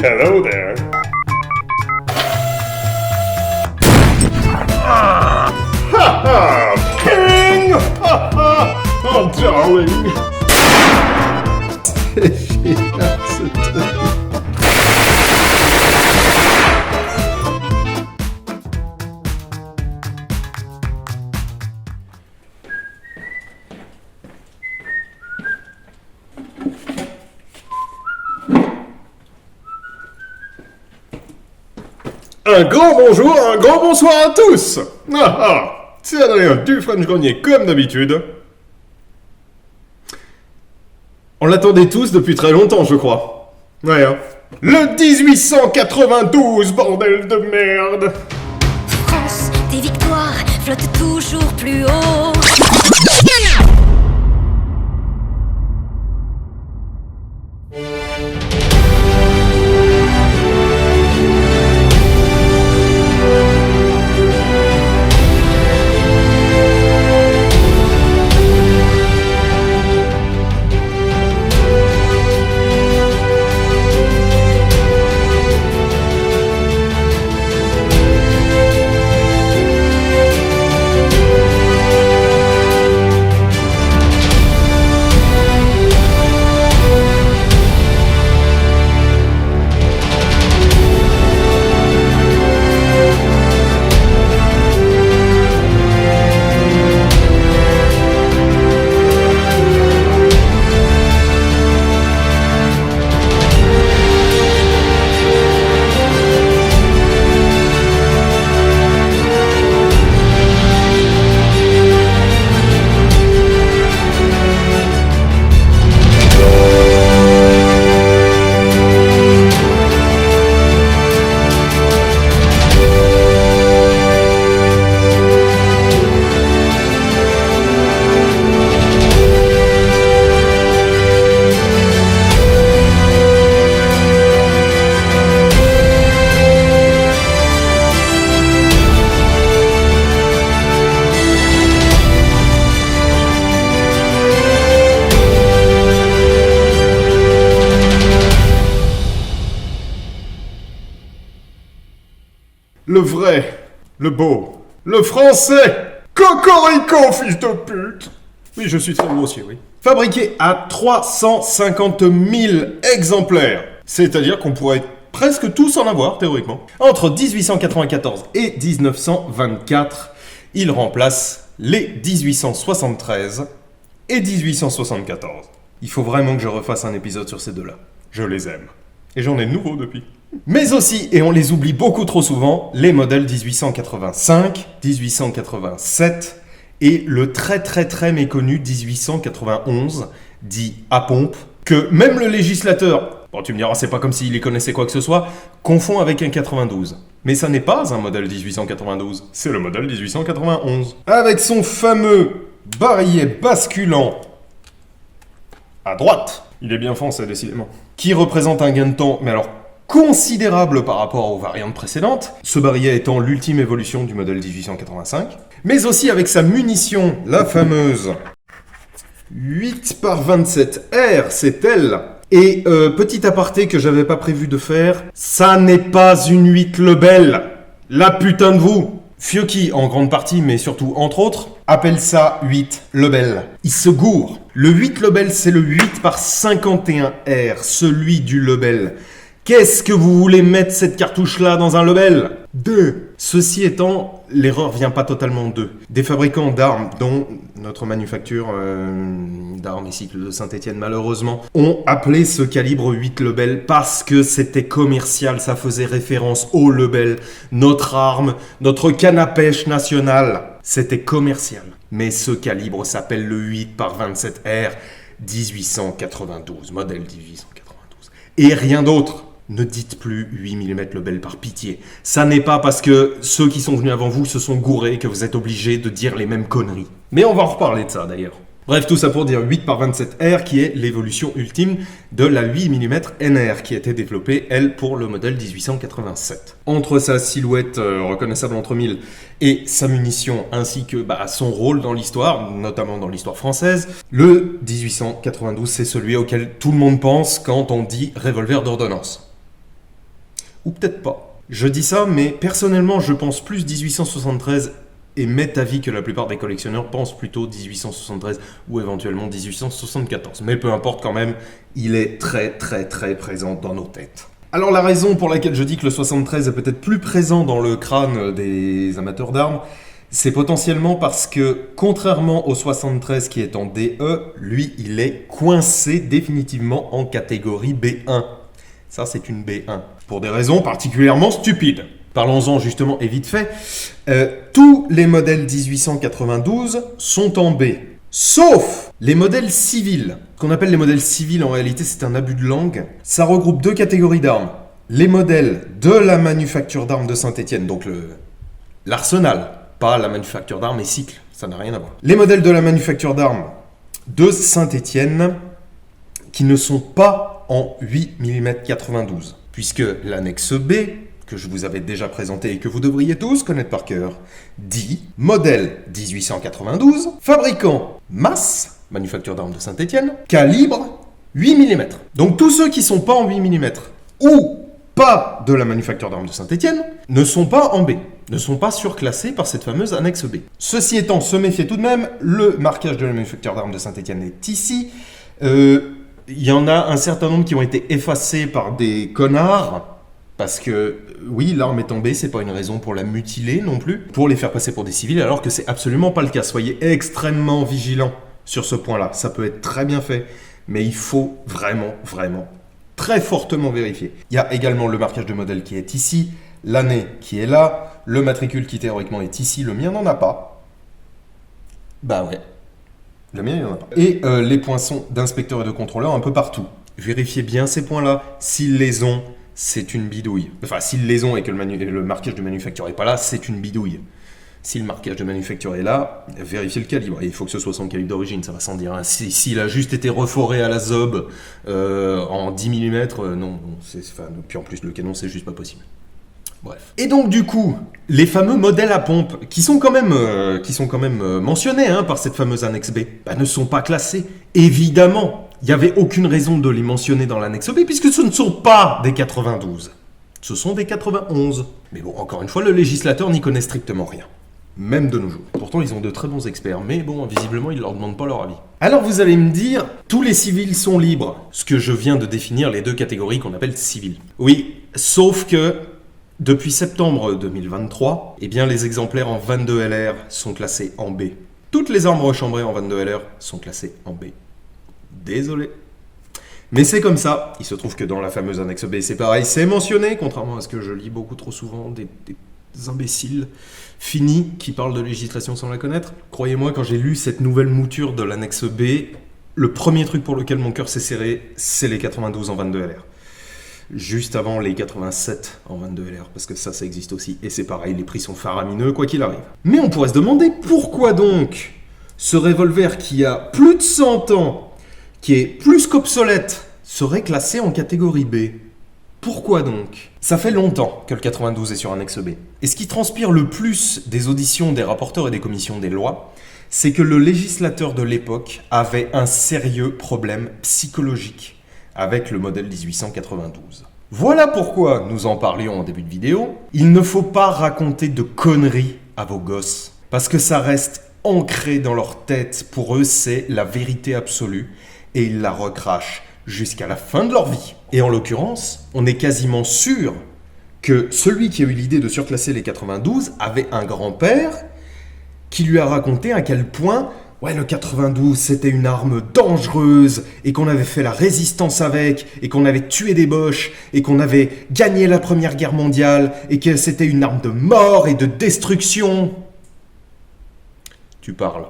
Hello there. Ha ha! Ping! Ha ha! Oh, darling! C'est génial, ce truc. Un grand bonjour, un grand bonsoir à tous. Ah ah, c'est Adrien du French Grenier comme d'habitude. On l'attendait tous depuis très longtemps, je crois. Ouais, hein. Le 1892, bordel de merde. France, tes victoires flottent toujours plus haut. Le vrai, le beau, le français. Cocorico, fils de pute. Oui, je suis très grossier, oui. Fabriqué à 350 000 exemplaires. C'est-à-dire qu'on pourrait presque tous en avoir, théoriquement. Entre 1894 et 1924, il remplace les 1873 et 1874. Il faut vraiment que je refasse un épisode sur ces deux-là. Je les aime. Et j'en ai de nouveaux depuis. Mais aussi, et on les oublie beaucoup trop souvent, les modèles 1885, 1887 et le très méconnu 1891, dit à pompe, que même le législateur, bon tu me diras c'est pas comme s'il y connaissait quoi que ce soit, confond avec un 92. Mais ça n'est pas un modèle 1892, c'est le modèle 1891. Avec son fameux barillet basculant à droite, il est bien foncé décidément, qui représente un gain de temps, mais alors considérable par rapport aux variantes précédentes, ce barillet étant l'ultime évolution du modèle 1885, mais aussi avec sa munition, la fameuse 8x27R, c'est elle. Et petit aparté que j'avais pas prévu de faire, ça n'est pas une 8 Lebel, la putain de vous. Fiocchi, en grande partie, mais surtout entre autres, appelle ça 8 Lebel. Il se gourre. Le 8 Lebel, c'est le 8x51R, celui du Lebel. Qu'est-ce que vous voulez mettre cette cartouche-là dans un Lebel ? 2. Ceci étant, l'erreur vient pas totalement d'eux. Des fabricants d'armes, dont notre manufacture d'armes ici de Saint-Étienne malheureusement, ont appelé ce calibre 8 Lebel parce que c'était commercial, ça faisait référence au Lebel, notre arme, notre canne à pêche nationale. C'était commercial. Mais ce calibre s'appelle le 8x27R 1892, modèle 1892. Et rien d'autre. Ne dites plus 8 mm Lebel par pitié. Ça n'est pas parce que ceux qui sont venus avant vous se sont gourés que vous êtes obligés de dire les mêmes conneries. Mais on va en reparler de ça d'ailleurs. Bref, tout ça pour dire 8x27R qui est l'évolution ultime de la 8 mm NR qui a été développée, elle, pour le modèle 1887. Entre sa silhouette reconnaissable entre mille et sa munition ainsi que son rôle dans l'histoire, notamment dans l'histoire française, le 1892 c'est celui auquel tout le monde pense quand on dit revolver d'ordonnance. Ou peut-être pas. Je dis ça, mais personnellement, je pense plus 1873 et m'est avis que la plupart des collectionneurs pensent plutôt 1873 ou éventuellement 1874. Mais peu importe quand même, il est très présent dans nos têtes. Alors la raison pour laquelle je dis que le 73 est peut-être plus présent dans le crâne des amateurs d'armes, c'est potentiellement parce que, contrairement au 73 qui est en DE, lui, il est coincé définitivement en catégorie B1. Ça, c'est une B1. Pour des raisons particulièrement stupides. Parlons-en justement et vite fait. Tous les modèles 1892 sont en B. Sauf les modèles civils. Ce qu'on appelle les modèles civils, en réalité, c'est un abus de langue. Ça regroupe deux catégories d'armes. Les modèles de la manufacture d'armes de Saint-Étienne, donc l'arsenal, pas la manufacture d'armes et cycle, ça n'a rien à voir. Les modèles de la manufacture d'armes de Saint-Étienne qui ne sont pas en 8 mm 92, puisque l'annexe B, que je vous avais déjà présenté et que vous devriez tous connaître par cœur, dit modèle 1892, fabricant masse, manufacture d'armes de Saint-Étienne, calibre 8 mm. Donc tous ceux qui ne sont pas en 8 mm ou pas de la manufacture d'armes de Saint-Étienne ne sont pas en B, ne sont pas surclassés par cette fameuse annexe B. Ceci étant, se méfiez tout de même, le marquage de la manufacture d'armes de Saint-Étienne est ici. Il y en a un certain nombre qui ont été effacés par des connards, parce que, oui, l'arme est en B, c'est pas une raison pour la mutiler non plus, pour les faire passer pour des civils, alors que c'est absolument pas le cas. Soyez extrêmement vigilants sur ce point-là. Ça peut être très bien fait, mais il faut vraiment très fortement vérifier. Il y a également le marquage de modèle qui est ici, l'année qui est là, le matricule qui théoriquement est ici, le mien n'en a pas. Bah ouais. Le mien, il n'y en a pas. Et les poinçons d'inspecteurs et de contrôleurs un peu partout. Vérifiez bien ces points-là. S'ils les ont, c'est une bidouille. Enfin, s'ils les ont et que le marquage de manufacture n'est pas là, c'est une bidouille. Si le marquage de manufacture est là, vérifiez le calibre. Et il faut que ce soit son calibre d'origine, ça va sans dire. Hein. S'il a juste été reforé à la ZOB en 10 mm, non. Puis en plus, le canon, c'est juste pas possible. Bref. Et donc du coup, les fameux modèles à pompe, qui sont quand même mentionnés par cette fameuse annexe B, ne sont pas classés. Évidemment, il n'y avait aucune raison de les mentionner dans l'annexe B, puisque ce ne sont pas des 92. Ce sont des 91. Mais bon, encore une fois, le législateur n'y connaît strictement rien. Même de nos jours. Pourtant, ils ont de très bons experts, mais bon, visiblement, ils ne leur demandent pas leur avis. Alors vous allez me dire, tous les civils sont libres, ce que je viens de définir les deux catégories qu'on appelle civils. Oui, sauf que depuis septembre 2023, eh bien, les exemplaires en 22 LR sont classés en B. Toutes les armes rechambrées en 22 LR sont classées en B. Désolé. Mais c'est comme ça. Il se trouve que dans la fameuse annexe B, c'est pareil, c'est mentionné, contrairement à ce que je lis beaucoup trop souvent, des imbéciles finis qui parlent de législation sans la connaître. Croyez-moi, quand j'ai lu cette nouvelle mouture de l'annexe B, le premier truc pour lequel mon cœur s'est serré, c'est les 92 en 22 LR. Juste avant les 87 en 22 LR, parce que ça existe aussi. Et c'est pareil, les prix sont faramineux, quoi qu'il arrive. Mais on pourrait se demander pourquoi donc ce revolver qui a plus de 100 ans, qui est plus qu'obsolète, serait classé en catégorie B. Pourquoi donc ? Ça fait longtemps que le 92 est sur annexe B. Et ce qui transpire le plus des auditions des rapporteurs et des commissions des lois, c'est que le législateur de l'époque avait un sérieux problème psychologique avec le modèle 1892. Voilà pourquoi nous en parlions en début de vidéo. Il ne faut pas raconter de conneries à vos gosses, parce que ça reste ancré dans leur tête. Pour eux, c'est la vérité absolue, et ils la recrachent jusqu'à la fin de leur vie. Et en l'occurrence, on est quasiment sûr que celui qui a eu l'idée de surclasser les 92 avait un grand-père qui lui a raconté à quel point le 92 c'était une arme dangereuse et qu'on avait fait la résistance avec et qu'on avait tué des boches et qu'on avait gagné la Première Guerre mondiale et que c'était une arme de mort et de destruction. Tu parles.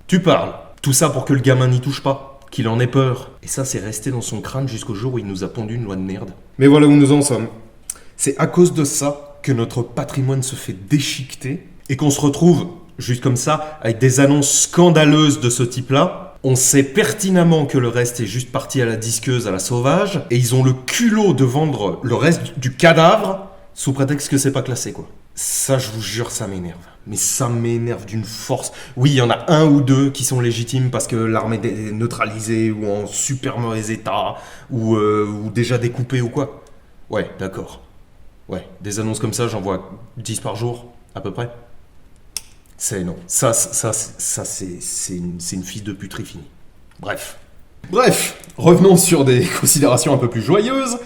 Tout ça pour que le gamin n'y touche pas, qu'il en ait peur. Et ça c'est resté dans son crâne jusqu'au jour où il nous a pondu une loi de merde. Mais voilà où nous en sommes. C'est à cause de ça que notre patrimoine se fait déchiqueter et qu'on se retrouve juste comme ça, avec des annonces scandaleuses de ce type-là. On sait pertinemment que le reste est juste parti à la disqueuse, à la sauvage, et ils ont le culot de vendre le reste du cadavre sous prétexte que c'est pas classé, quoi. Ça, je vous jure, ça m'énerve. Mais ça m'énerve d'une force. Oui, il y en a un ou deux qui sont légitimes parce que l'arme est neutralisée ou en super mauvais état ou déjà découpée ou quoi. Ouais, d'accord. Ouais, des annonces comme ça, j'en vois 10 par jour, à peu près. C'est non. Ça c'est une fille de puterie finie. Bref. Bref, revenons sur des considérations un peu plus joyeuses.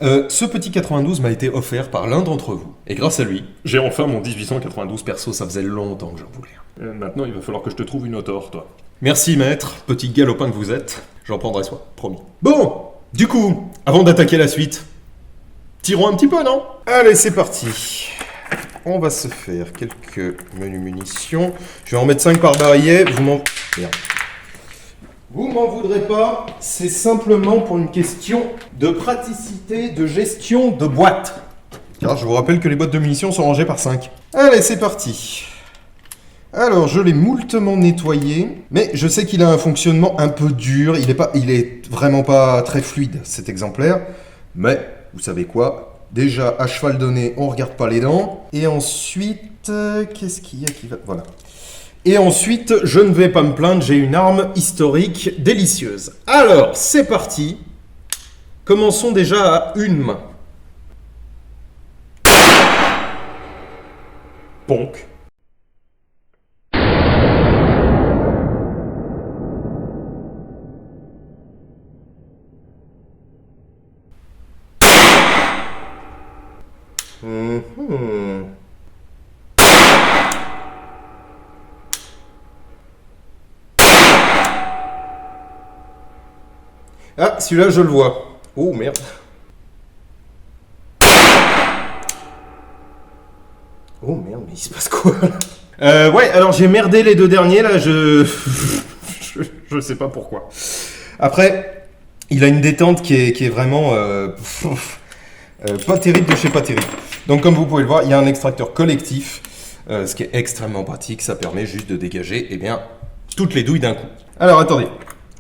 Ce petit 92 m'a été offert par l'un d'entre vous. Et grâce à lui, j'ai enfin mon 1892 perso, ça faisait longtemps que j'en voulais. Maintenant, il va falloir que je te trouve une autre, toi. Merci maître, petit galopin que vous êtes. J'en prendrai soin, promis. Bon, du coup, avant d'attaquer la suite, tirons un petit peu, non? Allez, c'est parti. On va se faire quelques menus munitions. Je vais en mettre 5 par barillet. Merde. Vous m'en voudrez pas, c'est simplement pour une question de praticité de gestion de boîte. Car je vous rappelle que les boîtes de munitions sont rangées par 5. Allez, c'est parti. Alors, je l'ai moultement nettoyé, mais je sais qu'il a un fonctionnement un peu dur. Il est vraiment pas très fluide, cet exemplaire. Mais, vous savez quoi? Déjà, à cheval donné, on regarde pas les dents. Et ensuite, qu'est-ce qu'il y a qui va... Voilà. Et ensuite, je ne vais pas me plaindre, j'ai une arme historique délicieuse. Alors, c'est parti. Commençons déjà à une main. Ponk. Ah, celui-là, je le vois. Oh, merde. Oh, merde, mais il se passe quoi, là ouais, alors j'ai merdé les deux derniers, là, je sais pas pourquoi. Après, il a une détente qui est vraiment... pas terrible de chez pas terrible. Donc, comme vous pouvez le voir, il y a un extracteur collectif, ce qui est extrêmement pratique. Ça permet juste de dégager, eh bien, toutes les douilles d'un coup. Alors, attendez.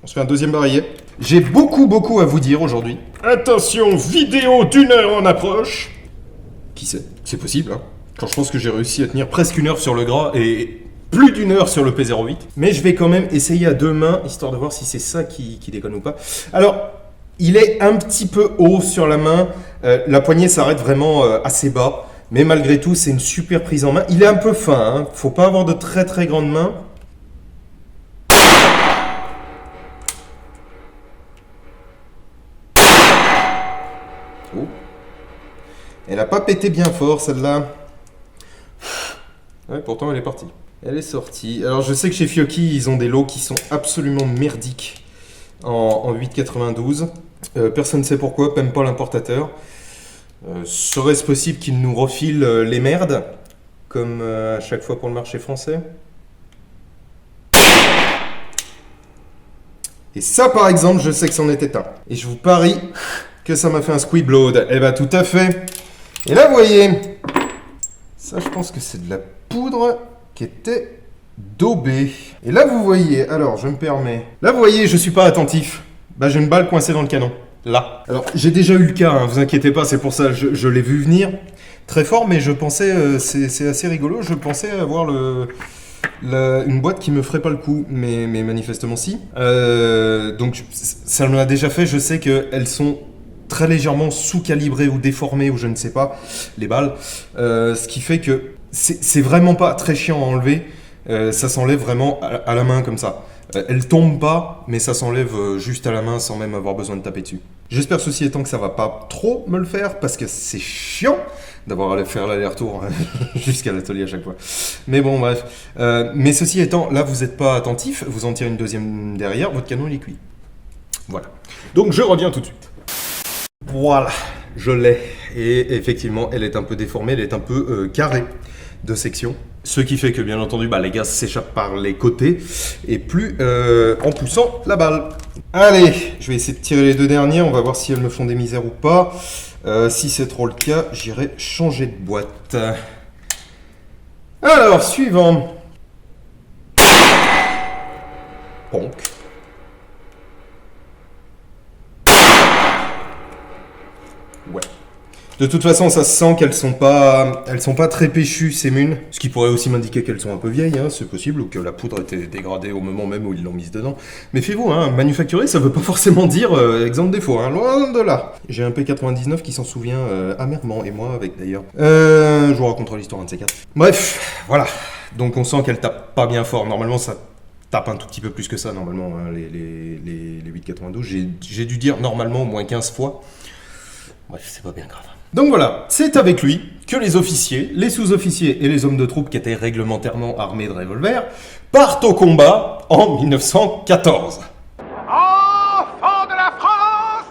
On se fait un deuxième barillet. J'ai beaucoup à vous dire aujourd'hui. Attention, vidéo d'1 heure en approche. Qui sait? C'est possible, hein. Quand je pense que j'ai réussi à tenir presque 1 heure sur le gras et plus d'1 heure sur le P08. Mais je vais quand même essayer à 2 mains, histoire de voir si c'est ça qui déconne ou pas. Alors, il est un petit peu haut sur la main. La poignée s'arrête vraiment assez bas. Mais malgré tout, c'est une super prise en main. Il est un peu fin, hein. Faut pas avoir de très grandes mains. Oh. Elle a pas pété bien fort, celle-là. Ouais, pourtant elle est partie. Elle est sortie. Alors je sais que chez Fiocchi, ils ont des lots qui sont absolument merdiques en 8,92. Personne ne sait pourquoi, même pas l'importateur. Serait-ce possible qu'ils nous refilent les merdes, comme à chaque fois pour le marché français? Et ça, par exemple, je sais que c'en était un. Et je vous parie que ça m'a fait un squibload. Eh ben, tout à fait. Et là, vous voyez, ça, je pense que c'est de la poudre qui était daubée. Et là, vous voyez, alors, je me permets. Là, vous voyez, je suis pas attentif. Bah, j'ai une balle coincée dans le canon. Là. Alors, j'ai déjà eu le cas, hein, vous inquiétez pas, c'est pour ça, je l'ai vu venir très fort, mais je pensais, c'est assez rigolo, je pensais avoir une boîte qui me ferait pas le coup, mais manifestement si. Donc, ça me l'a déjà fait, je sais qu'elles sont très légèrement sous-calibrées ou déformées, ou je ne sais pas, les balles. Ce qui fait que c'est vraiment pas très chiant à enlever, ça s'enlève vraiment à la main comme ça. Elle tombe pas, mais ça s'enlève juste à la main sans même avoir besoin de taper dessus. J'espère ceci étant que ça va pas trop me le faire, parce que c'est chiant d'avoir à faire l'aller-retour jusqu'à l'atelier à chaque fois. Mais bon, bref. Mais ceci étant, là vous n'êtes pas attentif, vous en tirez une deuxième derrière, votre canon il est cuit. Voilà. Donc je reviens tout de suite. Voilà, je l'ai. Et effectivement, elle est un peu déformée, elle est un peu carrée de section. Ce qui fait que, bien entendu, les gaz s'échappent par les côtés et plus en poussant la balle. Allez, je vais essayer de tirer les deux dernières. On va voir si elles me font des misères ou pas. Si c'est trop le cas, j'irai changer de boîte. Alors, suivant. Ponk. Ouais. De toute façon, ça se sent qu'elles sont pas très péchues, ces munes. Ce qui pourrait aussi m'indiquer qu'elles sont un peu vieilles, hein, c'est possible, ou que la poudre était dégradée au moment même où ils l'ont mise dedans. Méfiez-vous, hein, manufacturé, ça veut pas forcément dire exempt de défaut, hein, loin de là. J'ai un P99 qui s'en souvient amèrement, et moi avec d'ailleurs. Je vous raconterai l'histoire de ces quatre. Bref, voilà. Donc on sent qu'elle tape pas bien fort. Normalement, ça tape un tout petit peu plus que ça, normalement, hein, les 8,92. J'ai dû dire normalement au moins 15 fois. Bref, c'est pas bien grave. Donc voilà, c'est avec lui que les officiers, les sous-officiers et les hommes de troupe qui étaient réglementairement armés de revolvers partent au combat en 1914. Enfants de la France,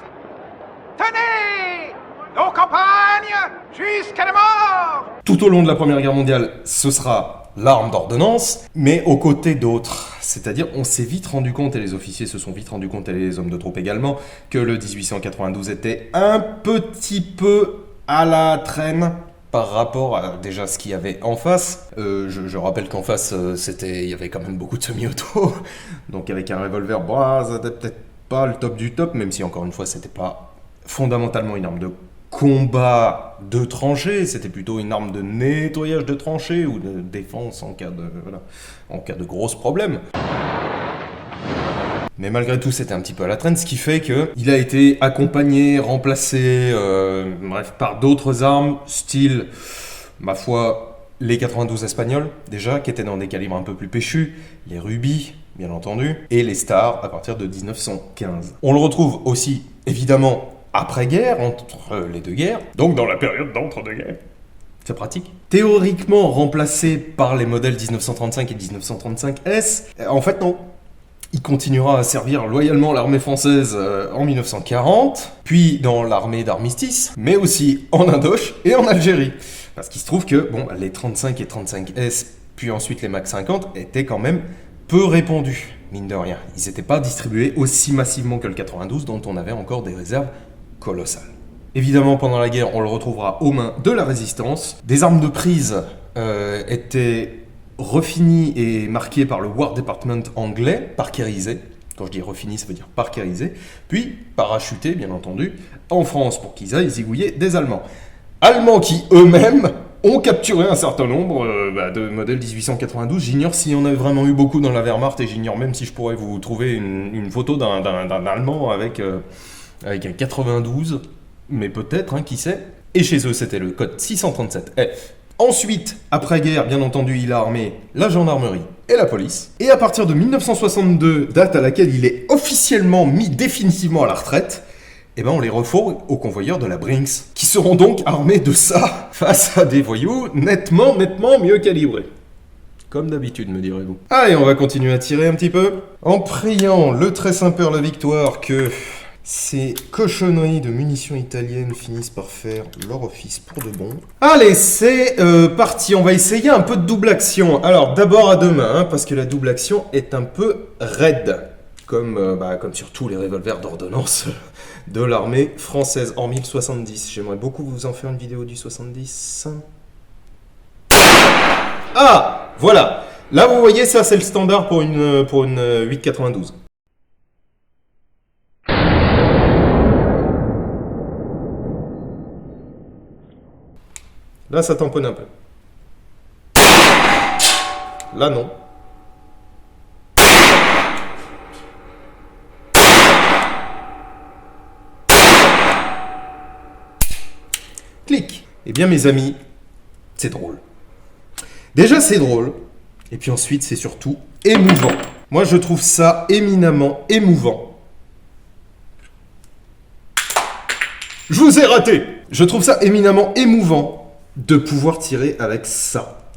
tenez nos campagnes jusqu'à la mort. Tout au long de la Première Guerre mondiale, ce sera l'arme d'ordonnance, mais aux côtés d'autres. C'est-à-dire, on s'est vite rendu compte, et les officiers se sont vite rendus compte, et les hommes de troupe également, que le 1892 était un petit peu à la traîne par rapport à déjà ce qu'il y avait en face. Je rappelle qu'en face, il y avait quand même beaucoup de semi-auto, donc avec un revolver, c'était peut-être pas le top du top, même si encore une fois, c'était pas fondamentalement une arme de combat de tranchée, c'était plutôt une arme de nettoyage de tranchée ou de défense en cas de gros problèmes. Mais malgré tout, c'était un petit peu à la traîne, ce qui fait qu'il a été accompagné, remplacé, par d'autres armes, style, ma foi, les 92 espagnols, déjà, qui étaient dans des calibres un peu plus péchus, les rubis, bien entendu, et les stars à partir de 1915. On le retrouve aussi, évidemment, après-guerre, entre les deux guerres, Donc dans la période d'entre-deux-guerres. c'est pratique. Théoriquement remplacé par les modèles 1935 et 1935S, en fait non. Il continuera à servir loyalement l'armée française en 1940, puis dans l'armée d'armistice, mais aussi en Indoche et en Algérie. Parce qu'il se trouve que les 35 et 35S, puis ensuite les Mac 50, étaient quand même peu répandus, mine de rien. Ils n'étaient pas distribués aussi massivement que le 92, dont on avait encore des réserves colossales. Évidemment, pendant la guerre, on le retrouvera aux mains de la résistance. Des armes de prise étaient refinies et marquées par le War Department anglais, parkérisées. Quand je dis refinies, ça veut dire parkérisées. Puis parachutées, bien entendu, en France pour qu'ils aillent zigouiller des Allemands. Allemands qui, eux-mêmes, ont capturé un certain nombre de modèles 1892. J'ignore s'il y en a vraiment eu beaucoup dans la Wehrmacht, et j'ignore même si je pourrais vous trouver une photo d'un Allemand avec un 92, mais peut-être, qui sait. Et chez eux, c'était le code 637F. Ensuite, après-guerre, bien entendu, il a armé la gendarmerie et la police. Et à partir de 1962, date à laquelle il est officiellement mis définitivement à la retraite, on les refourgue aux convoyeurs de la Brinks, qui seront donc armés de ça face à des voyous nettement mieux calibrés. Comme d'habitude, me direz-vous. Allez, on va continuer à tirer un petit peu, en priant le très Saint-Père la victoire que ces cochonneries de munitions italiennes finissent par faire leur office pour de bon. Allez, c'est parti, on va essayer un peu de double action. Alors, d'abord à deux mains, parce que la double action est un peu raide. Comme sur tous les revolvers d'ordonnance de l'armée française, hormis le 70. J'aimerais beaucoup vous en faire une vidéo du 70. Ah, voilà. Là, vous voyez, ça, c'est le standard pour une 8,92. Là, ça tamponne un peu. Là, non. Clic. Eh bien, mes amis, c'est drôle. Déjà, c'est drôle. Et puis ensuite, c'est surtout émouvant. Moi, je trouve ça éminemment émouvant. Je vous ai raté. Je trouve ça éminemment émouvant de pouvoir tirer avec ça.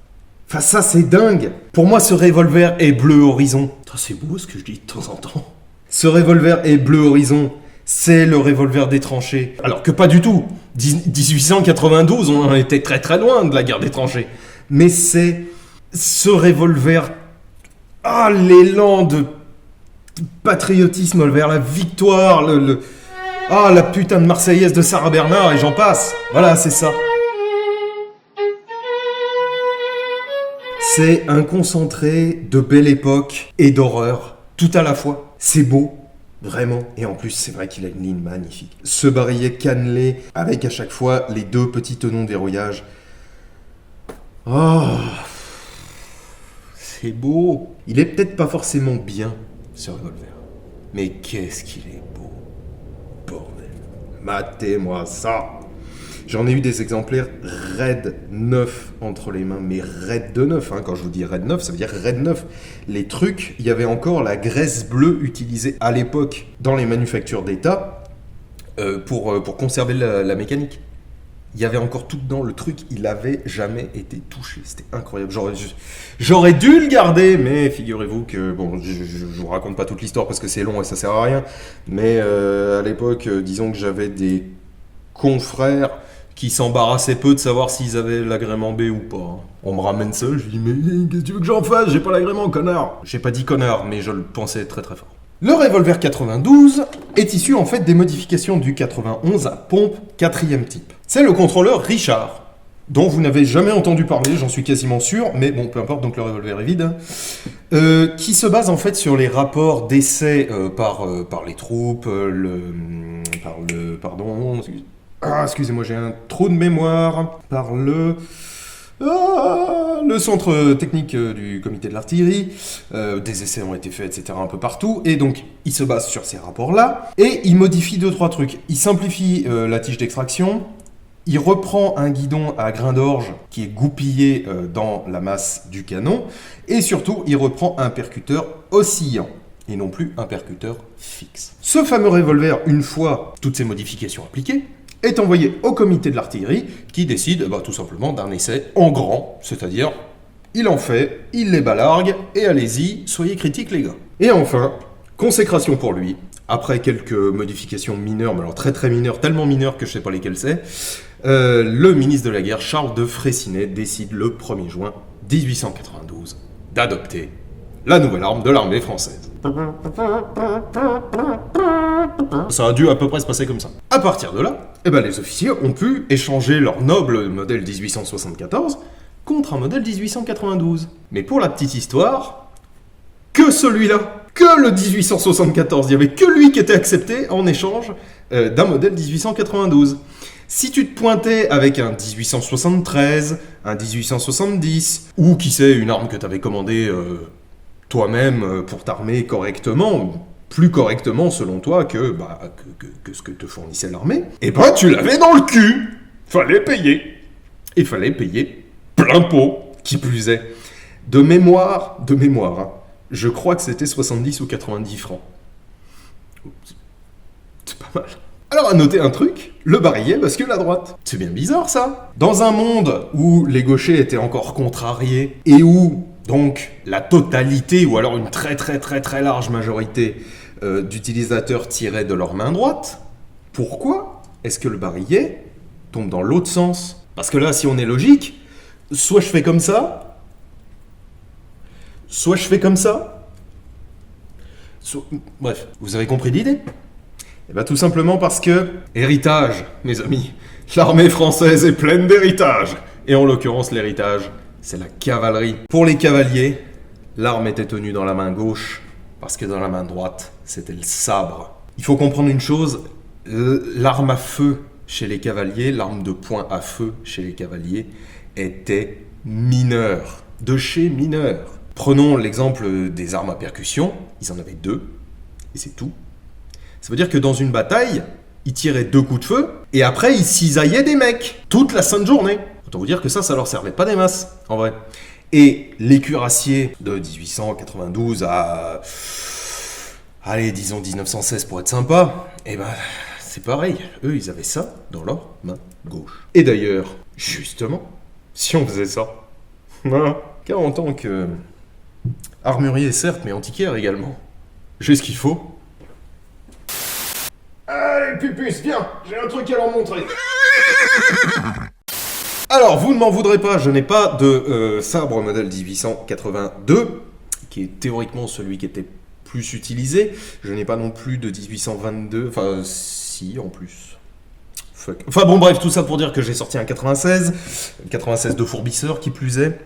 Enfin, ça, c'est dingue. Pour moi, ce revolver est bleu horizon. C'est beau ce que je dis de temps en temps. Ce revolver est bleu horizon. C'est le revolver des tranchées. Alors que pas du tout. 1892, on en était très très loin de la guerre des tranchées. Mais c'est ce revolver... l'élan de patriotisme vers la victoire, la putain de Marseillaise de Sarah Bernard, et j'en passe. Voilà, c'est ça. C'est un concentré de belle époque et d'horreur, tout à la fois. C'est beau, Vraiment. Et en plus, c'est vrai qu'il a une ligne magnifique. Ce barillet cannelé, avec à chaque fois les 2 petits tenons de verrouillage. Oh, c'est beau. Il est peut-être pas forcément bien, ce revolver. Mais qu'est-ce qu'il est beau. Bordel. Matez-moi ça. J'en ai eu des exemplaires raid 9 entre les mains, mais raid de 9, hein. Quand je vous dis raid 9, ça veut dire raid 9. Les trucs, il y avait encore la graisse bleue utilisée à l'époque dans les manufactures d'État pour conserver la mécanique. Il y avait encore tout dedans, le truc, il avait jamais été touché. C'était incroyable. J'aurais dû le garder, mais figurez-vous que, bon, je vous raconte pas toute l'histoire parce que c'est long et ça sert à rien. Mais à l'époque, disons que j'avais des confrères qui s'embarrassaient peu de savoir s'ils avaient l'agrément B ou pas. On me ramène ça, je dis, mais qu'est-ce que tu veux que j'en fasse? J'ai pas l'agrément, connard. J'ai pas dit connard, mais je le pensais très très fort. Le revolver 92 est issu en fait des modifications du 91 à pompe 4e type. C'est le contrôleur Richard, dont vous n'avez jamais entendu parler, j'en suis quasiment sûr, mais bon, peu importe, donc le revolver est vide, qui se base en fait sur les rapports d'essai par les troupes, excusez-moi, j'ai un trou de mémoire, par le centre technique du comité de l'artillerie, des essais ont été faits, etc. un peu partout, et donc il se base sur ces rapports-là, et il modifie 2-3 trucs. Il simplifie la tige d'extraction, il reprend un guidon à grain d'orge qui est goupillé dans la masse du canon, et surtout il reprend un percuteur oscillant, et non plus un percuteur fixe. Ce fameux revolver, une fois toutes ces modifications appliquées, est envoyé au comité de l'artillerie qui décide tout simplement d'un essai en grand, c'est-à-dire il en fait, il les balargue et allez-y, soyez critiques les gars. Et enfin, consécration pour lui, après quelques modifications mineures, mais alors très très mineures, tellement mineures que je sais pas lesquelles c'est, le ministre de la guerre Charles de Freycinet décide le 1er juin 1892 d'adopter la nouvelle arme de l'armée française. Ça a dû à peu près se passer comme ça. À partir de là, les officiers ont pu échanger leur noble modèle 1874 contre un modèle 1892. Mais pour la petite histoire, que celui-là, que le 1874, il n'y avait que lui qui était accepté en échange d'un modèle 1892. Si tu te pointais avec un 1873, un 1870, ou qui sait, une arme que tu avais commandée toi-même pour t'armer correctement, plus correctement selon toi que ce que te fournissait l'armée, tu l'avais dans le cul. Fallait payer. Il fallait payer plein pot, qui plus est. De mémoire, hein, je crois que c'était 70 ou 90 francs. C'est pas mal. Alors à noter un truc, le barillet bascule à droite. C'est bien bizarre ça. Dans un monde où les gauchers étaient encore contrariés, et où donc la totalité, ou alors une très très très très large majorité d'utilisateurs tiraient de leur main droite, pourquoi est-ce que le barillet tombe dans l'autre sens? Parce que là, si on est logique, soit je fais comme ça, soit je fais comme ça. Bref, vous avez compris l'idée? Tout simplement parce que, héritage, mes amis, l'armée française est pleine d'héritage. Et en l'occurrence, l'héritage, c'est la cavalerie. Pour les cavaliers, l'arme était tenue dans la main gauche, parce que dans la main droite, c'était le sabre. Il faut comprendre une chose, l'arme à feu chez les cavaliers, l'arme de poing à feu chez les cavaliers, était mineure, de chez mineur. Prenons l'exemple des armes à percussion, ils en avaient 2, et c'est tout. Ça veut dire que dans une bataille, ils tiraient 2 coups de feu, et après ils cisaillaient des mecs, toute la sainte journée. Autant vous dire que ça leur servait pas des masses, en vrai. Et les cuirassiers de 1892 à... allez, disons 1916 pour être sympa, c'est pareil. Eux, ils avaient ça dans leur main gauche. Et d'ailleurs, justement, si on faisait ça, car en tant que armurier, certes, mais antiquaire également, j'ai ce qu'il faut. Allez, Pupus, viens, j'ai un truc à leur montrer. Alors, vous ne m'en voudrez pas, je n'ai pas de sabre modèle 1882, qui est théoriquement celui qui était plus utilisé. Je n'ai pas non plus de 1822, enfin, si, en plus. Fuck. Enfin bon, bref, tout ça pour dire que j'ai sorti un 96 de fourbisseur, qui plus est,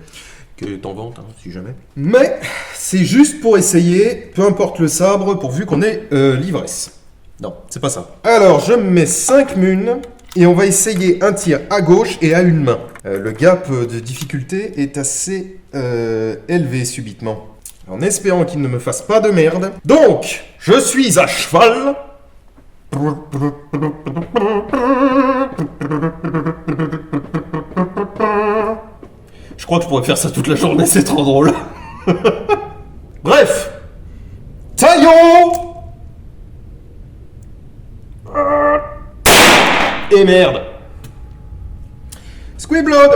qui est en vente, si jamais. Mais c'est juste pour essayer, peu importe le sabre, pourvu qu'on ait l'ivresse. Non, c'est pas ça. Alors, je me mets 5 munes, et on va essayer un tir à gauche et à une main. Le gap de difficulté est assez élevé subitement. En espérant qu'il ne me fasse pas de merde. Donc, je suis à cheval. Je crois que je pourrais faire ça toute la journée, c'est trop drôle. Bref. Taillons. Et merde. Squiblood.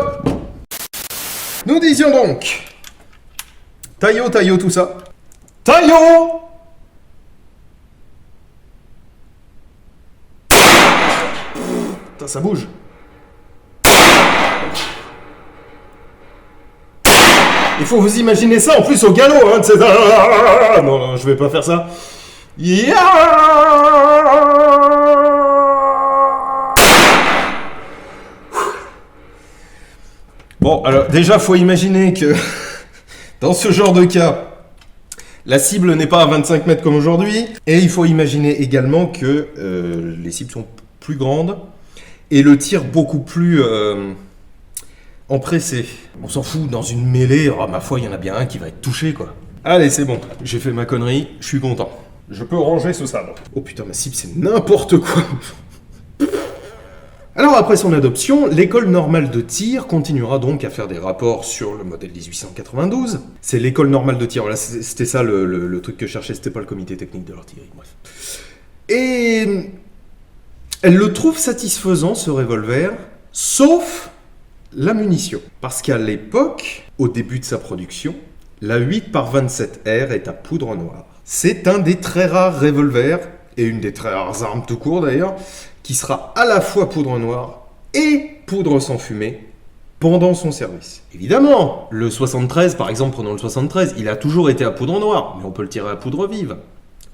Nous disions donc... Taillot, tout ça. Taillot. Putain, ça bouge. Il faut vous imaginer ça en plus au galop, hein. Non, je vais pas faire ça. Bon, alors déjà, faut imaginer que dans ce genre de cas, la cible n'est pas à 25 mètres comme aujourd'hui, et il faut imaginer également que les cibles sont plus grandes, et le tir beaucoup plus empressé. On s'en fout, dans une mêlée, oh, ma foi, il y en a bien un qui va être touché, quoi. Allez, c'est bon, j'ai fait ma connerie, je suis content. Je peux ranger ce sabre. Oh putain, ma cible, c'est n'importe quoi. Alors après son adoption, l'école normale de tir continuera donc à faire des rapports sur le modèle 1892. C'est l'école normale de tir, voilà, c'était ça le truc que je cherchais, c'était pas le comité technique de l'artillerie, bref. Et elle le trouve satisfaisant, ce revolver, sauf la munition. Parce qu'à l'époque, au début de sa production, la 8x27R est à poudre noire. C'est un des très rares revolvers, et une des très rares armes tout court d'ailleurs, qui sera à la fois poudre noire et poudre sans fumée pendant son service. Évidemment, le 73, par exemple, prenons le 73, il a toujours été à poudre noire, mais on peut le tirer à poudre vive,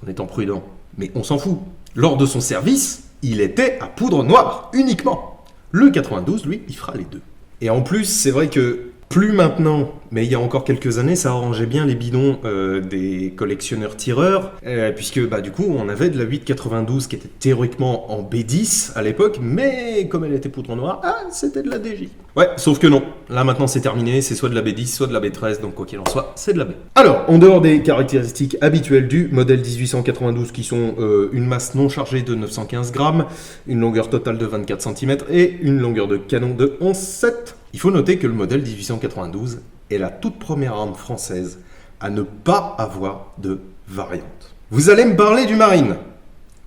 en étant prudent. Mais on s'en fout. Lors de son service, il était à poudre noire, uniquement. Le 92, lui, il fera les deux. Et en plus, c'est vrai que plus maintenant, mais il y a encore quelques années, ça arrangeait bien les bidons des collectionneurs tireurs, puisque bah, du coup, on avait de la 8,92 qui était théoriquement en B10 à l'époque, mais comme elle était poudre noire, c'était de la DJ. Ouais, sauf que non. Là maintenant, c'est terminé, c'est soit de la B10, soit de la B13, donc quoi qu'il en soit, c'est de la B. Alors, en dehors des caractéristiques habituelles du modèle 1892, qui sont une masse non chargée de 915 grammes, une longueur totale de 24 cm et une longueur de canon de 11,7. Il faut noter que le modèle 1892 est la toute première arme française à ne pas avoir de variante. Vous allez me parler du marine.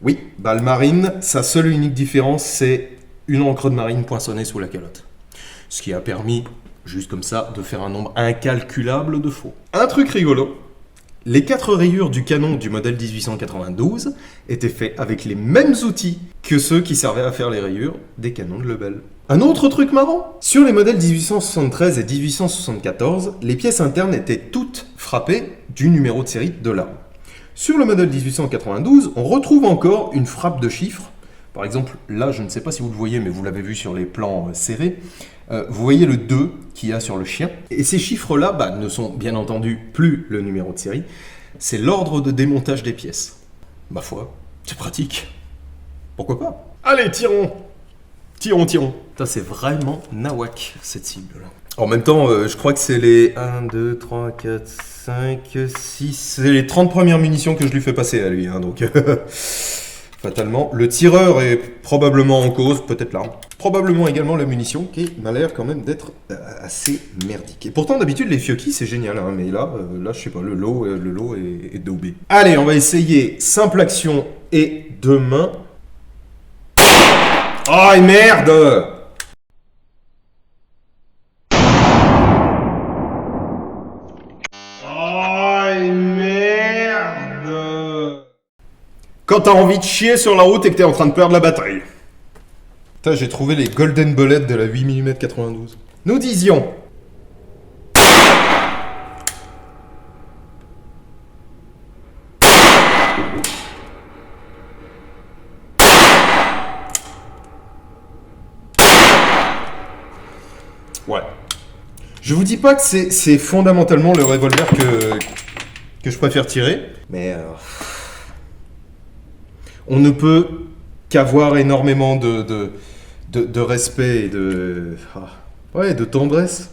Oui, bah le marine, sa seule et unique différence, c'est une encre de marine poinçonnée sous la calotte. Ce qui a permis, juste comme ça, de faire un nombre incalculable de faux. Un truc rigolo, les 4 rayures du canon du modèle 1892 étaient faits avec les mêmes outils que ceux qui servaient à faire les rayures des canons de Lebel. Un autre truc marrant, sur les modèles 1873 et 1874, les pièces internes étaient toutes frappées du numéro de série de l'arme. Sur le modèle 1892, on retrouve encore une frappe de chiffres. Par exemple, là, je ne sais pas si vous le voyez, mais vous l'avez vu sur les plans serrés. Vous voyez le 2 qu'il y a sur le chien. Et ces chiffres-là ne sont bien entendu plus le numéro de série. C'est l'ordre de démontage des pièces. Ma foi, c'est pratique. Pourquoi pas? Allez, tirons. Tirons. Ça, c'est vraiment nawak, cette cible-là. En même temps, je crois que c'est les 1, 2, 3, 4, 5, 6... C'est les 30 premières munitions que je lui fais passer à lui, hein, donc... Fatalement, le tireur est probablement en cause, peut-être l'arme. Probablement également la munition, qui m'a l'air quand même d'être assez merdique. Et pourtant, d'habitude, les Fioki, c'est génial, hein, mais là, je sais pas, le lot est daubé. Allez, on va essayer simple action et deux mains. Oh, merde! Quand t'as envie de chier sur la route et que t'es en train de perdre la batterie. Putain, j'ai trouvé les golden bullets de la 8 mm 92. Nous disions... Ouais. Je vous dis pas que c'est fondamentalement le revolver que je préfère tirer, mais on ne peut qu'avoir énormément de respect et de tendresse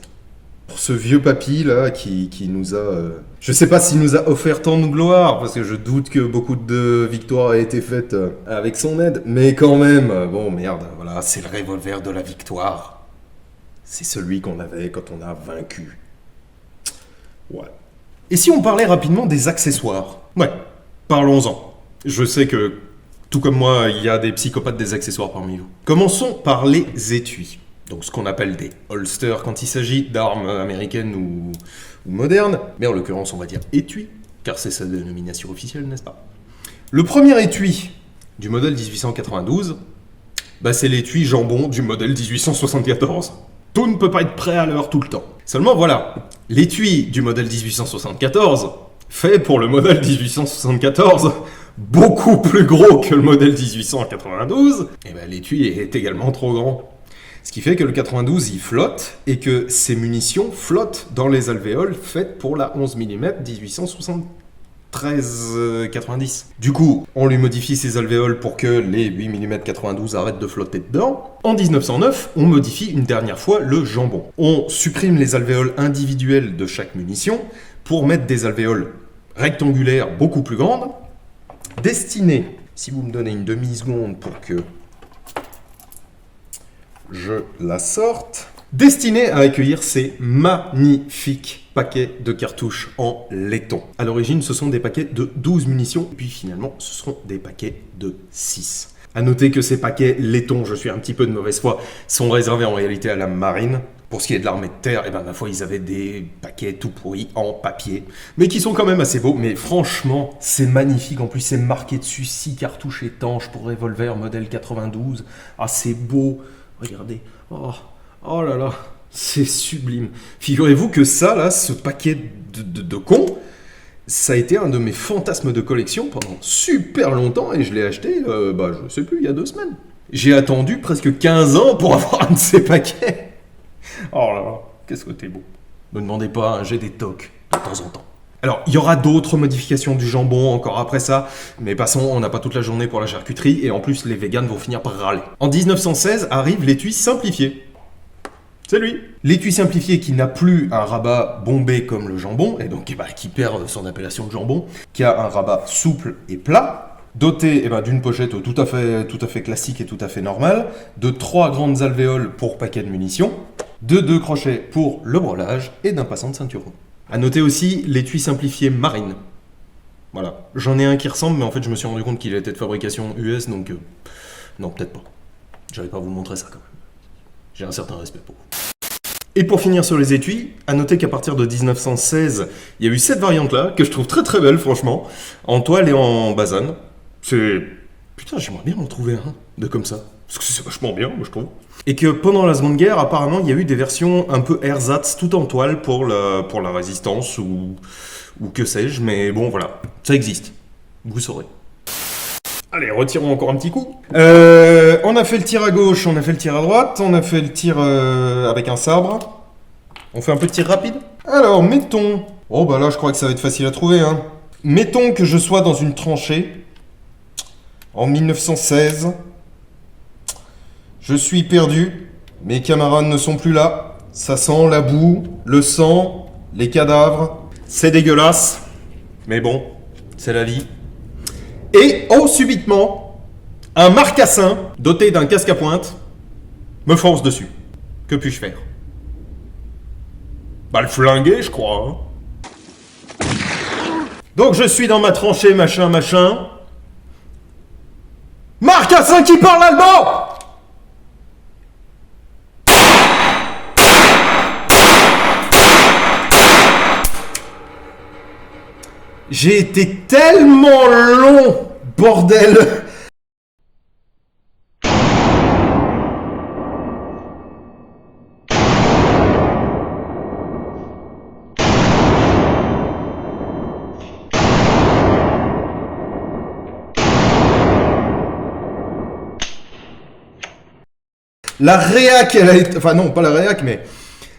pour ce vieux papy là qui nous a... Je sais pas s'il nous a offert tant de gloire, parce que je doute que beaucoup de victoires aient été faites avec son aide, mais quand même, bon merde, voilà, c'est le revolver de la victoire. C'est celui qu'on avait quand on a vaincu. Ouais. Et si on parlait rapidement des accessoires? Ouais, parlons-en. Je sais que, tout comme moi, il y a des psychopathes des accessoires parmi vous. Commençons par les étuis. Donc ce qu'on appelle des holsters quand il s'agit d'armes américaines ou modernes. Mais en l'occurrence, on va dire étui, car c'est sa dénomination officielle, n'est-ce pas? Le premier étui du modèle 1892, c'est l'étui jambon du modèle 1874. Tout ne peut pas être prêt à l'heure tout le temps. Seulement voilà, l'étui du modèle 1874, fait pour le modèle 1874, beaucoup plus gros que le modèle 1892, et l'étui est également trop grand. Ce qui fait que le 92 il flotte, et que ses munitions flottent dans les alvéoles faites pour la 11 mm 1873-90. Du coup, on lui modifie ses alvéoles pour que les 8 mm 92 arrêtent de flotter dedans. En 1909, on modifie une dernière fois le jambon. On supprime les alvéoles individuelles de chaque munition pour mettre des alvéoles rectangulaires beaucoup plus grandes, destinées, si vous me donnez une demi-seconde pour que je la sorte, destinées à accueillir ces magnifiques paquets de cartouches en laiton. À l'origine, ce sont des paquets de 12 munitions, puis finalement, ce seront des paquets de 6. A noter que ces paquets laiton, je suis un petit peu de mauvaise foi, sont réservés en réalité à la marine. Pour ce qui est de l'armée de terre, ma foi, ils avaient des paquets tout pourris en papier, mais qui sont quand même assez beaux. Mais franchement, c'est magnifique. En plus, c'est marqué dessus 6 cartouches étanches pour revolver modèle 92. Ah, c'est beau. Regardez. Oh là là, c'est sublime. Figurez-vous que ça, là, ce paquet de cons, ça a été un de mes fantasmes de collection pendant super longtemps, et je l'ai acheté, je sais plus, il y a 2 semaines. J'ai attendu presque 15 ans pour avoir un de ces paquets. Oh là là, qu'est-ce que t'es beau. Ne me demandez pas, j'ai des tocs de temps en temps. Alors, il y aura d'autres modifications du jambon encore après ça, mais passons, on n'a pas toute la journée pour la charcuterie, et en plus, les véganes vont finir par râler. En 1916 arrive l'étui simplifié. C'est lui. L'étui simplifié qui n'a plus un rabat bombé comme le jambon, et donc qui perd son appellation de jambon, qui a un rabat souple et plat, doté d'une pochette tout à fait classique et tout à fait normale, de 3 grandes alvéoles pour paquet de munitions, de 2 crochets pour le brelage et d'un passant de ceinturon. A noter aussi l'étui simplifié marine. Voilà, j'en ai un qui ressemble, mais en fait je me suis rendu compte qu'il était de fabrication US, donc non, peut-être pas. J'allais pas vous montrer ça quand même. J'ai un certain respect pour vous. Et pour finir sur les étuis, à noter qu'à partir de 1916, il y a eu cette variante-là, que je trouve très très belle franchement, en toile et en basane. C'est... Putain, j'aimerais bien en trouver un de comme ça. Parce que c'est vachement bien, moi je trouve. Et que pendant la Seconde Guerre, apparemment, il y a eu des versions un peu ersatz, tout en toile pour la résistance ou que sais-je. Mais bon, voilà, ça existe. Vous saurez. Allez, retirons encore un petit coup. On a fait le tir à gauche, on a fait le tir à droite, on a fait le tir avec un sabre. On fait un peu de tir rapide. Alors, mettons... Oh là, je crois que ça va être facile à trouver, hein. Mettons que je sois dans une tranchée en 1916. Je suis perdu, mes camarades ne sont plus là, ça sent la boue, le sang, les cadavres, c'est dégueulasse, mais bon, c'est la vie. Et, subitement, un marcassin, doté d'un casque à pointe, me fonce dessus. Que puis-je faire? Le flinguer, je crois. Hein. Donc je suis dans ma tranchée, machin. Marcassin qui parle allemand! J'ai été tellement long, bordel! La réac, elle a été... Enfin non, pas la réac, mais...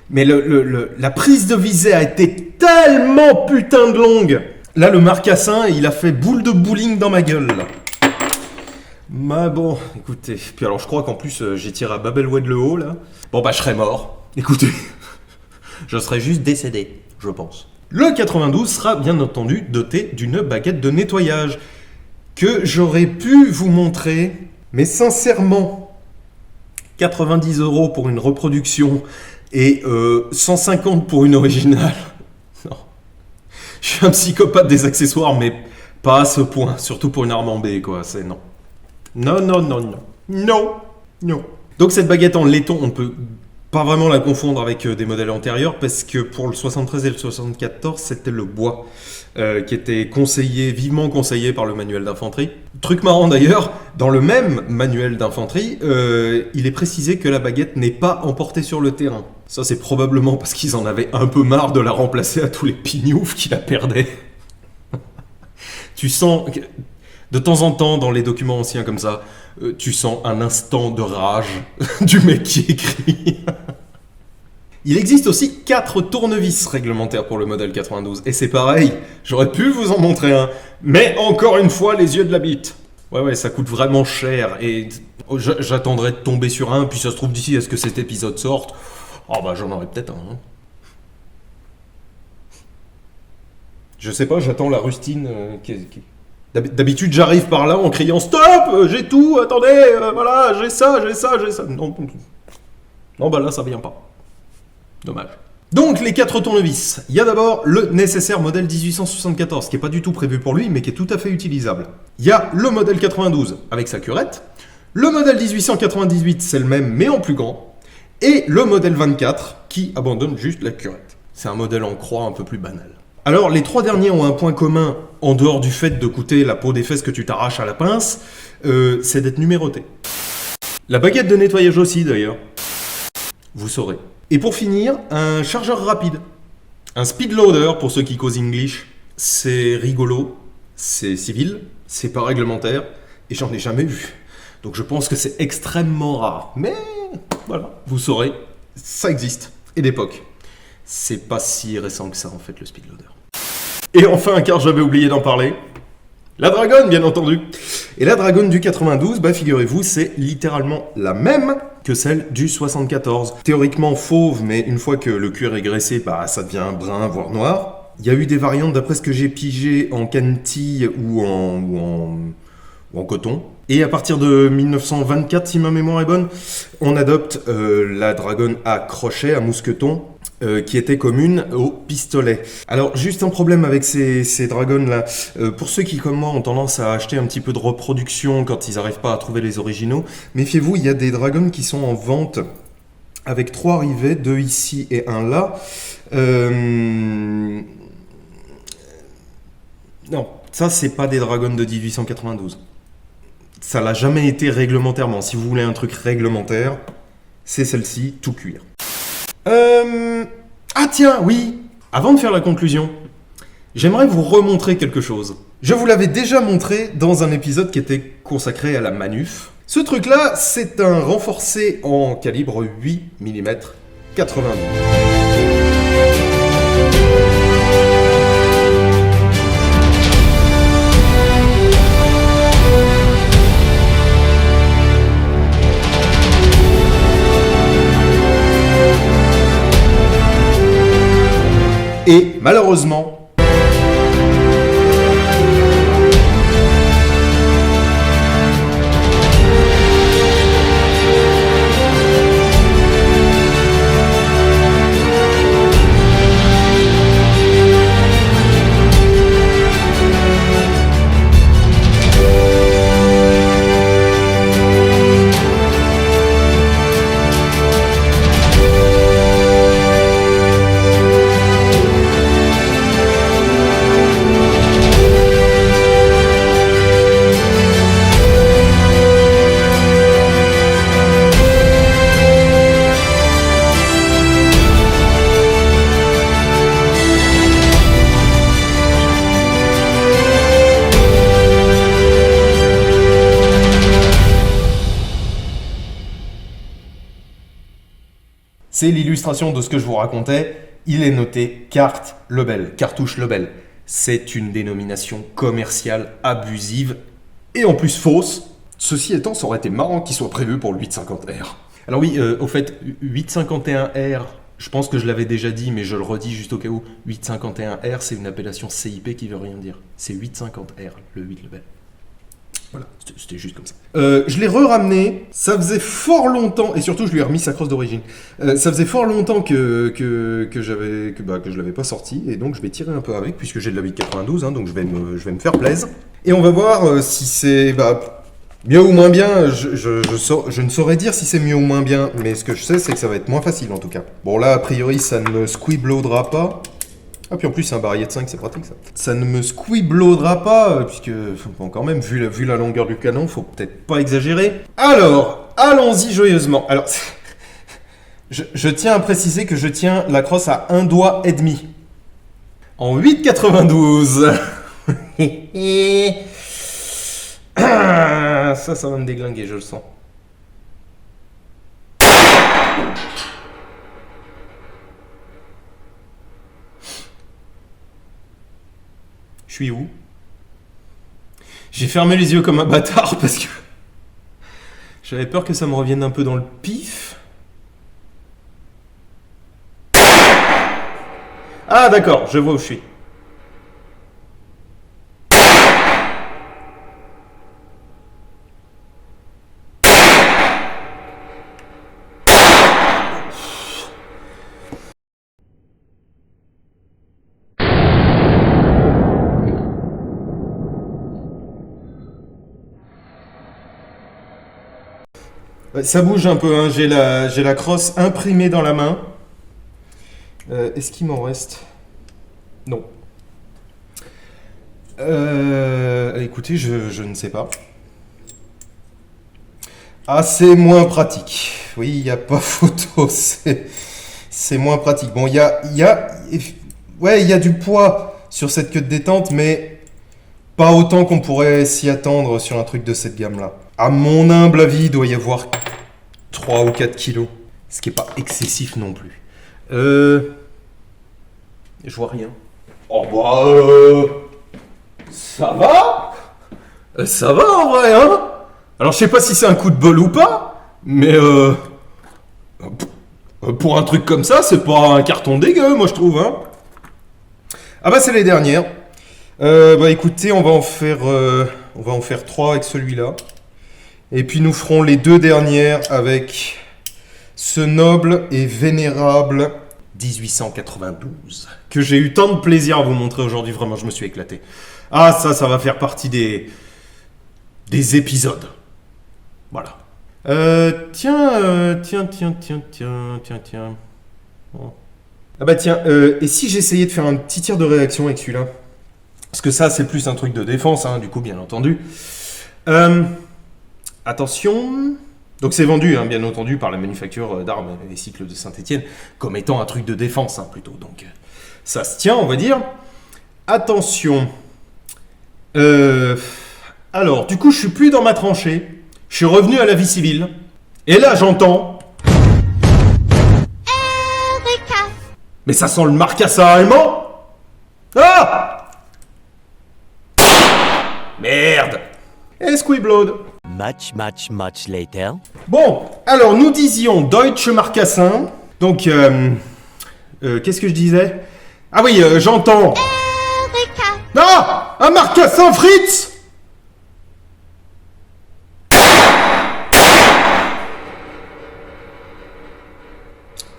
Mais la prise de visée a été tellement putain de longue. Là, le marcassin, il a fait boule de bowling dans ma gueule. Là. Mais bon, écoutez. Puis alors, je crois qu'en plus, j'ai tiré à Babelwed le haut, là. Bon, bah, je serais mort. Écoutez, je serais juste décédé, je pense. Le 92 sera bien entendu doté d'une baguette de nettoyage que j'aurais pu vous montrer, mais sincèrement, 90 € pour une reproduction et 150 pour une originale. Non. Je suis un psychopathe des accessoires, mais pas à ce point, surtout pour une arme en B, quoi. C'est non. Non, non, non, non. Non, non. Donc cette baguette en laiton, on peut pas vraiment la confondre avec des modèles antérieurs, parce que pour le 73 et le 74, c'était le bois qui était conseillé, vivement conseillé par le manuel d'infanterie. Truc marrant d'ailleurs, dans le même manuel d'infanterie, il est précisé que la baguette n'est pas emportée sur le terrain. Ça, c'est probablement parce qu'ils en avaient un peu marre de la remplacer à tous les pignoufs qui la perdaient. Tu sens... De temps en temps, dans les documents anciens comme ça, tu sens un instant de rage du mec qui écrit. Il existe aussi 4 tournevis réglementaires pour le modèle 92. Et c'est pareil, j'aurais pu vous en montrer un. Mais encore une fois, les yeux de la bite. Ouais, ça coûte vraiment cher. Et j'attendrai de tomber sur un, puis ça se trouve d'ici à ce que cet épisode sorte. Oh bah j'en aurai peut-être un. Hein. Je sais pas, j'attends la rustine D'habitude, j'arrive par là en criant « Stop, j'ai tout, attendez, voilà, j'ai ça. » Non, bah là, ça vient pas. Dommage. Donc, les 4 tournevis. Il y a d'abord le nécessaire modèle 1874, qui n'est pas du tout prévu pour lui, mais qui est tout à fait utilisable. Il y a le modèle 92, avec sa curette. Le modèle 1898, c'est le même, mais en plus grand. Et le modèle 24, qui abandonne juste la curette. C'est un modèle en croix un peu plus banal. Alors, les 3 derniers ont un point commun, en dehors du fait de coûter la peau des fesses que tu t'arraches à la pince, c'est d'être numéroté. La baguette de nettoyage aussi, d'ailleurs. Vous saurez. Et pour finir, un chargeur rapide. Un speed loader, pour ceux qui causent English. C'est rigolo, c'est civil, c'est pas réglementaire, et j'en ai jamais vu. Donc je pense que c'est extrêmement rare. Mais voilà, vous saurez, ça existe. Et d'époque. C'est pas si récent que ça, en fait, le speed loader. Et enfin, car j'avais oublié d'en parler, la Dragonne, bien entendu. Et la Dragonne du 92, bah figurez-vous, c'est littéralement la même que celle du 74. Théoriquement fauve, mais une fois que le cuir est graissé, bah ça devient brun, voire noir. Il y a eu des variantes, d'après ce que j'ai pigé, en canetille ou en coton. Et à partir de 1924, si ma mémoire est bonne, on adopte la Dragonne à crochet, à mousqueton, qui était commune au pistolet. Alors, juste un problème avec ces Dragons-là. Pour ceux qui, comme moi, ont tendance à acheter un petit peu de reproduction quand ils n'arrivent pas à trouver les originaux, méfiez-vous, il y a des Dragons qui sont en vente avec 3 rivets, 2 ici et 1 là. Non, ça, c'est pas des Dragons de 1892. Ça l'a jamais été réglementairement. Si vous voulez un truc réglementaire, c'est celle-ci, tout cuir. Ah tiens, oui. Avant de faire la conclusion, j'aimerais vous remontrer quelque chose. Je vous l'avais déjà montré dans un épisode qui était consacré à la manuf. Ce truc-là, c'est un renforcé en calibre 8 mm 92. Et malheureusement, C'est l'illustration de ce que je vous racontais. Il est noté carte Lebel, cartouche Lebel. C'est une dénomination commerciale abusive et en plus fausse. Ceci étant, ça aurait été marrant qu'il soit prévu pour le 850R. Alors oui, au fait, 851R, je pense que je l'avais déjà dit, mais je le redis juste au cas où. 851R, c'est une appellation CIP qui veut rien dire. C'est 850R, le 8 Lebel. Voilà, c'était juste comme ça. Je l'ai re-ramené, ça faisait fort longtemps, et surtout je lui ai remis sa crosse d'origine. Ça faisait fort longtemps que je l'avais pas sorti, et donc je vais tirer un peu avec, puisque j'ai de la 892, hein, donc je vais me faire plaisir. Et on va voir si c'est mieux ou moins bien, je ne saurais dire si c'est mieux ou moins bien, mais ce que je sais c'est que ça va être moins facile en tout cas. Bon là a priori ça ne me squiblaudera pas. Ah puis en plus c'est un barillet de 5, c'est pratique ça. Ça ne me squiblaudera pas, puisque bon, quand même, vu la longueur du canon, faut peut-être pas exagérer. Alors, allons-y joyeusement. Alors, je tiens à préciser que je tiens la crosse à 1 doigt et demi. En 8,92. Ça va me déglinguer, je le sens. Je suis où? J'ai fermé les yeux comme un bâtard parce que j'avais peur que ça me revienne un peu dans le pif. Ah d'accord, je vois où je suis. Ouais, ça bouge un peu, hein. J'ai la crosse imprimée dans la main. Est-ce qu'il m'en reste? Non. Écoutez, je ne sais pas. Ah, c'est moins pratique. Oui, il n'y a pas photo, c'est moins pratique. Bon, il y a du poids sur cette queue de détente, mais pas autant qu'on pourrait s'y attendre sur un truc de cette gamme-là. À mon humble avis, il doit y avoir 3 ou 4 kilos. Ce qui n'est pas excessif non plus. Je vois rien. Oh ça va. Ça va en vrai, hein. Alors je sais pas si c'est un coup de bol ou pas, mais pour un truc comme ça, c'est pas un carton dégueu, moi je trouve, hein. Ah bah c'est les dernières. Écoutez, on va en faire 3 avec celui-là. Et puis nous ferons les 2 dernières avec ce noble et vénérable 1892 que j'ai eu tant de plaisir à vous montrer aujourd'hui. Vraiment, je me suis éclaté. Ah, ça va faire partie des épisodes. Voilà. Tiens. Bon. Ah bah tiens, et si j'essayais de faire un petit tir de réaction avec celui-là? Parce que ça, c'est plus un truc de défense, hein, du coup, bien entendu. Attention. Donc c'est vendu, hein, bien entendu, par la manufacture d'armes et cycles de Saint-Étienne, comme étant un truc de défense, hein, plutôt. Donc ça se tient, on va dire. Attention. Alors, du coup, je suis plus dans ma tranchée. Je suis revenu à la vie civile. Et là, j'entends... Eureka! Mais ça sent le marcassin allemand. Ah! Merde! Et squibload. Much later. Bon, alors nous disions Deutsche Marcassin. Donc, qu'est-ce que je disais? Ah oui, j'entends... Eureka! Ah! Un marcassin Fritz!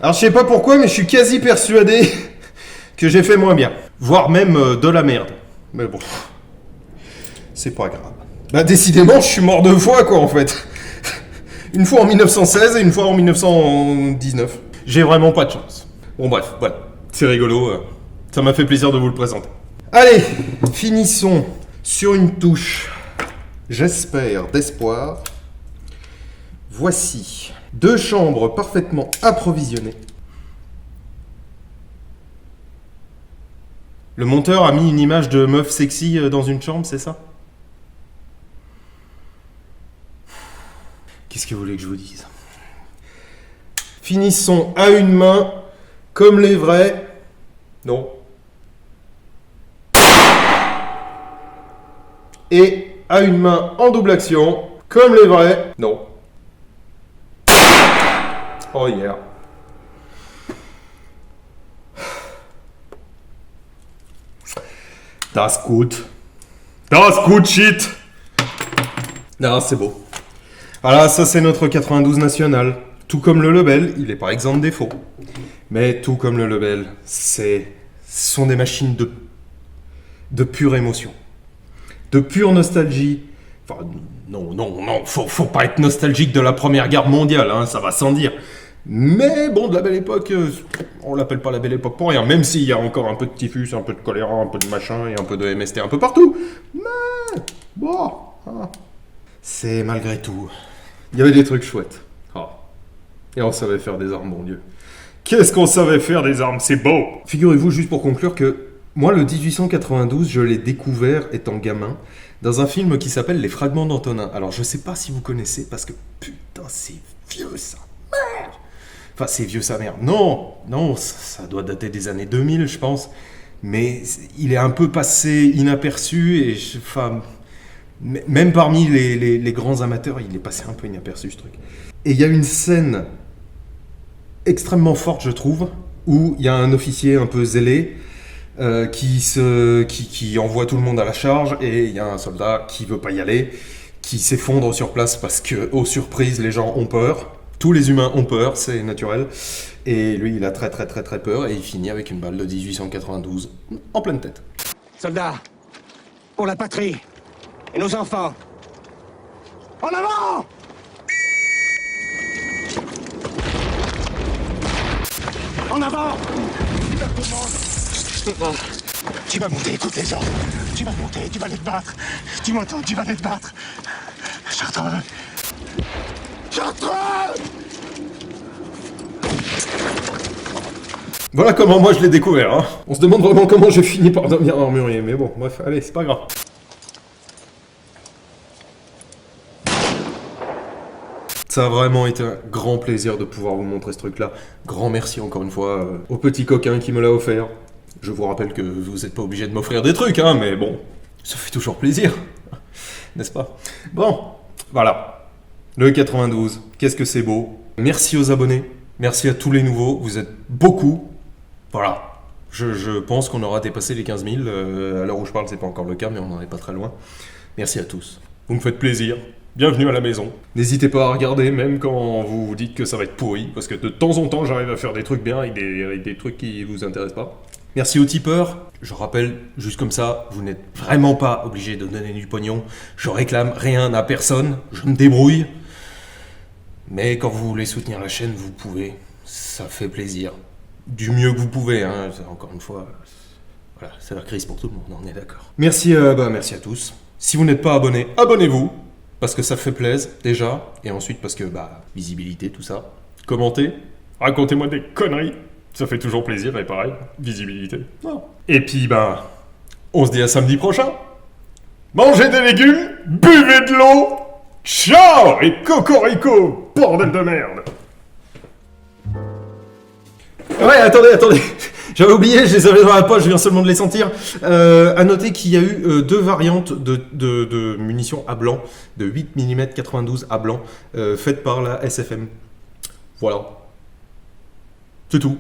Alors je sais pas pourquoi, mais je suis quasi persuadé que j'ai fait moins bien. Voire même de la merde. Mais bon, c'est pas grave. Bah décidément, je suis mort 2 fois quoi en fait. Une fois en 1916 et une fois en 1919. J'ai vraiment pas de chance. Bon bref, voilà. C'est rigolo. Ça m'a fait plaisir de vous le présenter. Allez, finissons sur une touche, j'espère, d'espoir. Voici 2 chambres parfaitement approvisionnées. Le monteur a mis une image de meuf sexy dans une chambre, c'est ça? Qu'est-ce que vous voulez que je vous dise? Finissons à une main, comme les vrais. Non. Et à une main en double action, comme les vrais. Non. Oh yeah. Das gut. Das gut shit. Ah, c'est beau. Voilà, ça c'est notre 92 national. Tout comme le Lebel, il est par exemple défaut. Mais tout comme le Lebel, ce sont des machines de pure émotion. De pure nostalgie. Enfin, non, faut pas être nostalgique de la Première Guerre mondiale, hein, ça va sans dire. Mais bon, de la belle époque, on l'appelle pas la belle époque pour rien, même s'il y a encore un peu de typhus, un peu de choléra, un peu de machin et un peu de MST un peu partout. Mais bon, hein. C'est malgré tout. Il y avait des trucs chouettes. Ah. Et on savait faire des armes, mon Dieu. Qu'est-ce qu'on savait faire des armes, c'est beau. Figurez-vous, juste pour conclure, que moi, le 1892, je l'ai découvert étant gamin dans un film qui s'appelle Les Fragments d'Antonin. Alors, je sais pas si vous connaissez, parce que putain, c'est vieux sa mère. Enfin, c'est vieux sa mère. Non, ça doit dater des années 2000, je pense. Mais il est un peu passé inaperçu et même parmi les grands amateurs, il est passé un peu inaperçu, ce truc. Et il y a une scène extrêmement forte, je trouve, où il y a un officier un peu zélé qui envoie tout le monde à la charge, et il y a un soldat qui veut pas y aller, qui s'effondre sur place parce que, aux surprises, les gens ont peur. Tous les humains ont peur, c'est naturel. Et lui, il a très peur, et il finit avec une balle de 1892 en pleine tête. Soldats, pour la patrie et nos enfants, en avant! En avant! Tu vas monter, écoute les ordres. Tu vas monter, tu vas les battre. Tu m'entends, tu vas les battre. Chartreux! Chartreux! Voilà comment moi je l'ai découvert, hein. On se demande vraiment comment j'ai fini par devenir armurier, mais bon, bref, allez, c'est pas grave. Ça a vraiment été un grand plaisir de pouvoir vous montrer ce truc-là. Grand merci encore une fois au petit coquin qui me l'a offert. Je vous rappelle que vous n'êtes pas obligé de m'offrir des trucs, hein, mais bon, ça fait toujours plaisir, n'est-ce pas? Bon, voilà, le 92, qu'est-ce que c'est beau. Merci aux abonnés, merci à tous les nouveaux, vous êtes beaucoup. Voilà, je pense qu'on aura dépassé les 15 000, à l'heure où je parle c'est pas encore le cas, mais on n'en est pas très loin. Merci à tous, vous me faites plaisir. Bienvenue à la maison. N'hésitez pas à regarder, même quand Vous vous dites que ça va être pourri, parce que de temps en temps j'arrive à faire des trucs bien avec des trucs qui vous intéressent pas. Merci aux tipeurs. Je rappelle, juste comme ça, vous n'êtes vraiment pas obligé de donner du pognon. Je réclame rien à personne, je me débrouille. Mais quand vous voulez soutenir la chaîne, vous pouvez. Ça fait plaisir. Du mieux que vous pouvez, hein. Encore une fois, voilà, c'est la crise pour tout le monde, on est d'accord. Merci, merci à tous. Si vous n'êtes pas abonné, abonnez-vous. Parce que ça fait plaisir, déjà. Et ensuite parce que, visibilité, tout ça. Commentez, racontez-moi des conneries. Ça fait toujours plaisir, et pareil, visibilité. Non. Et puis, on se dit à samedi prochain. Mangez des légumes, buvez de l'eau. Ciao et cocorico, bordel de merde. Ouais, attendez. J'avais oublié, je les avais dans la poche, je viens seulement de les sentir. À noter qu'il y a eu deux variantes de munitions à blanc, de 8 mm 92 à blanc, faites par la SFM. Voilà. C'est tout.